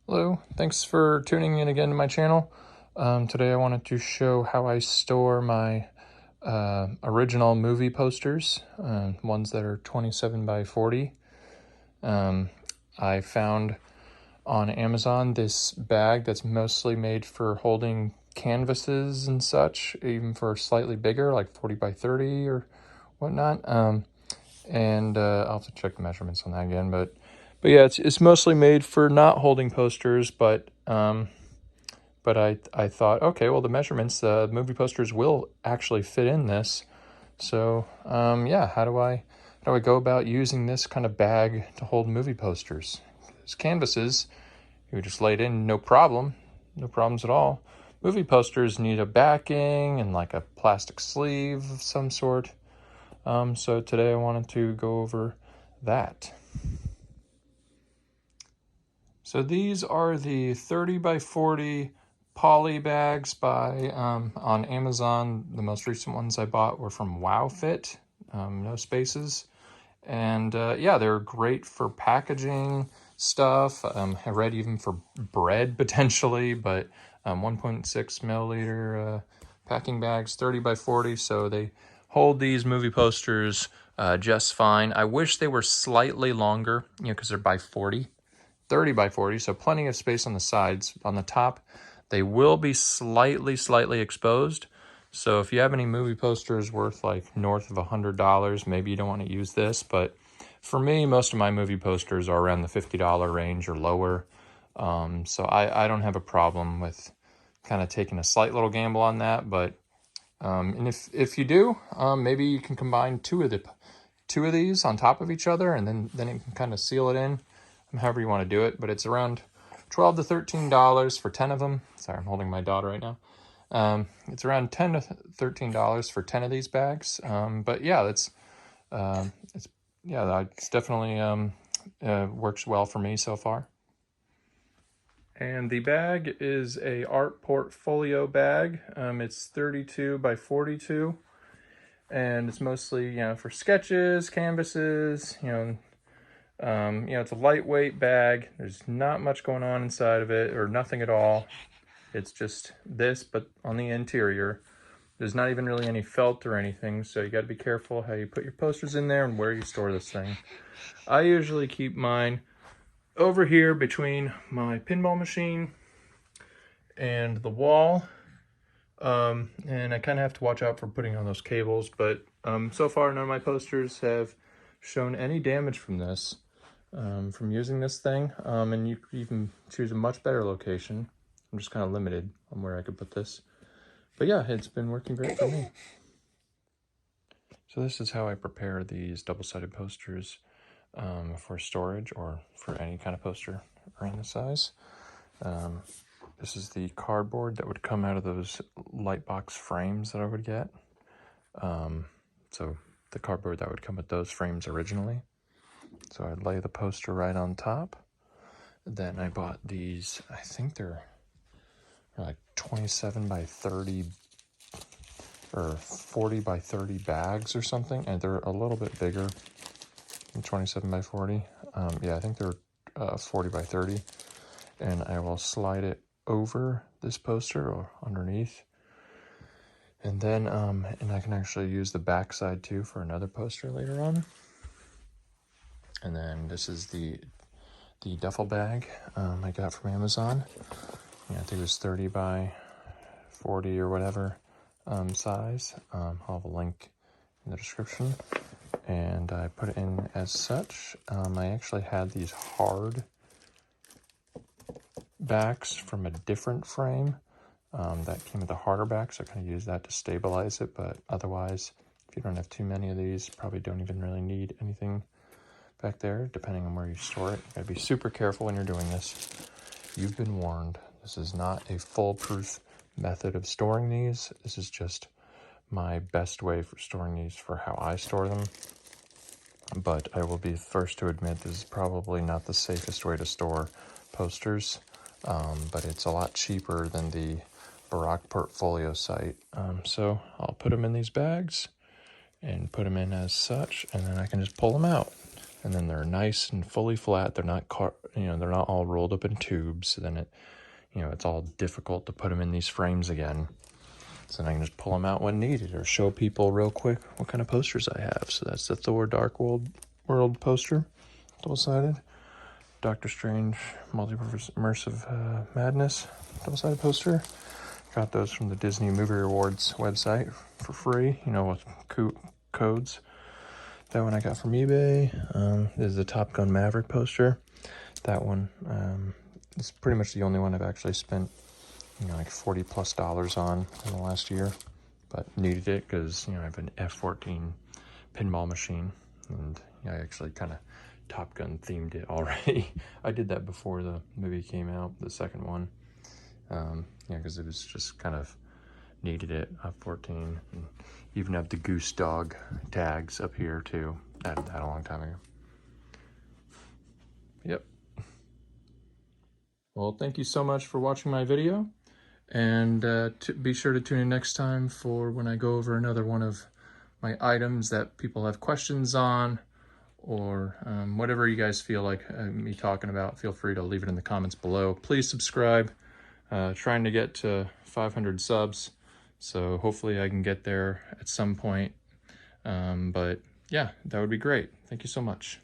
Hello, thanks for tuning in again to my channel. Today I wanted to show how I store my original movie posters, ones that are 27 by 40. I found on Amazon this bag that's mostly made for holding canvases and such, even for slightly bigger, like 40 by 30 or whatnot. I'll have to check the measurements on that again, but yeah, it's mostly made for not holding posters, but I thought, okay, well, the measurements, movie posters will actually fit in this. So yeah, how do I go about using this kind of bag to hold movie posters? Because canvases, you just lay it in, no problems at all. Movie posters need a backing and like a plastic sleeve of some sort. So today I wanted to go over that. So these are the 30 by 40 poly bags by on Amazon. The most recent ones I bought were from WowFit, no spaces. And yeah, they're great for packaging stuff. I read even for bread potentially, but 1.6 milliliter packing bags, 30 by 40. So they hold these movie posters just fine. I wish they were slightly longer, because they're by 40. 30 by 40, so plenty of space on the sides. On the top, they will be slightly exposed. So if you have any movie posters worth like north of $100, maybe you don't want to use this. But for me, most of my movie posters are around the $50 range or lower. So I don't have a problem with kind of taking a slight little gamble on that. But and if you do, maybe you can combine two of these on top of each other, and then you can kind of seal it in, however you want to do it. But it's around $12 to $13 for 10 of them. Sorry, I'm holding my daughter right now. It's around $10 to $13 for 10 of these bags. But yeah, it's definitely works well for me so far. And the bag is a art portfolio bag. It's 32 by 42, and it's mostly for sketches, canvases, it's a lightweight bag. There's not much going on inside of it, or nothing at all. It's just this, but on the interior. There's not even really any felt or anything, so you got to be careful how you put your posters in there and where you store this thing. I usually keep mine over here between my pinball machine and the wall. And I kind of have to watch out for putting on those cables, but so far none of my posters have shown any damage from this. From using this thing, and you could even choose a much better location. I'm just kind of limited on where I could put this, but yeah, it's been working great for me. So this is how I prepare these double-sided posters for storage or for any kind of poster around the size. This is the cardboard that would come out of those light box frames that I would get. So the cardboard that would come with those frames originally. So I'd lay the poster right on top. Then I bought these, I think they're like 27 by 30 or 40 by 30 bags or something. And they're a little bit bigger than 27 by 40. Yeah, I think they're 40 by 30. And I will slide it over this poster or underneath. And then, and I can actually use the back side too for another poster later on. And then this is the duffel bag I got from Amazon. Yeah, I think it was 30 by 40 or whatever size. I'll have a link in the description. And I put it in as such. I actually had these hard backs from a different frame that came with a harder back, so I kind of use that to stabilize it. But otherwise, if you don't have too many of these, probably don't even really need anything back there, depending on where you store it. You gotta be super careful when you're doing this. You've been warned. This is not a foolproof method of storing these. This is just my best way for storing these for how I store them. But I will be the first to admit this is probably not the safest way to store posters. But it's a lot cheaper than the Barak Portfolio site. So I'll put them in these bags and put them in as such, and then I can just pull them out and then they're nice and fully flat. They're not, they're not all rolled up in tubes. So then it's all difficult to put them in these frames again. So then I can just pull them out when needed or show people real quick what kind of posters I have. So that's the Thor Dark World poster, double-sided. Doctor Strange Multiverse Immersive Madness, double-sided poster. Got those from the Disney Movie Rewards website for free, with codes. That one I got from eBay. This is the Top Gun Maverick poster. That one is pretty much the only one I've actually spent, like $40+ on in the last year, but needed it because, I have an F-14 pinball machine, and I actually kind of Top Gun themed it already. I did that before the movie came out, the second one. Because it was just kind of needed it, F-14. And even have the Goose Dog tags up here too. Added that a long time ago. Yep. Well, thank you so much for watching my video. And be sure to tune in next time for when I go over another one of my items that people have questions on, or whatever you guys feel like me talking about. Feel free to leave it in the comments below. Please subscribe. Trying to get to 500 subs, so hopefully I can get there at some point. But yeah, that would be great. Thank you so much.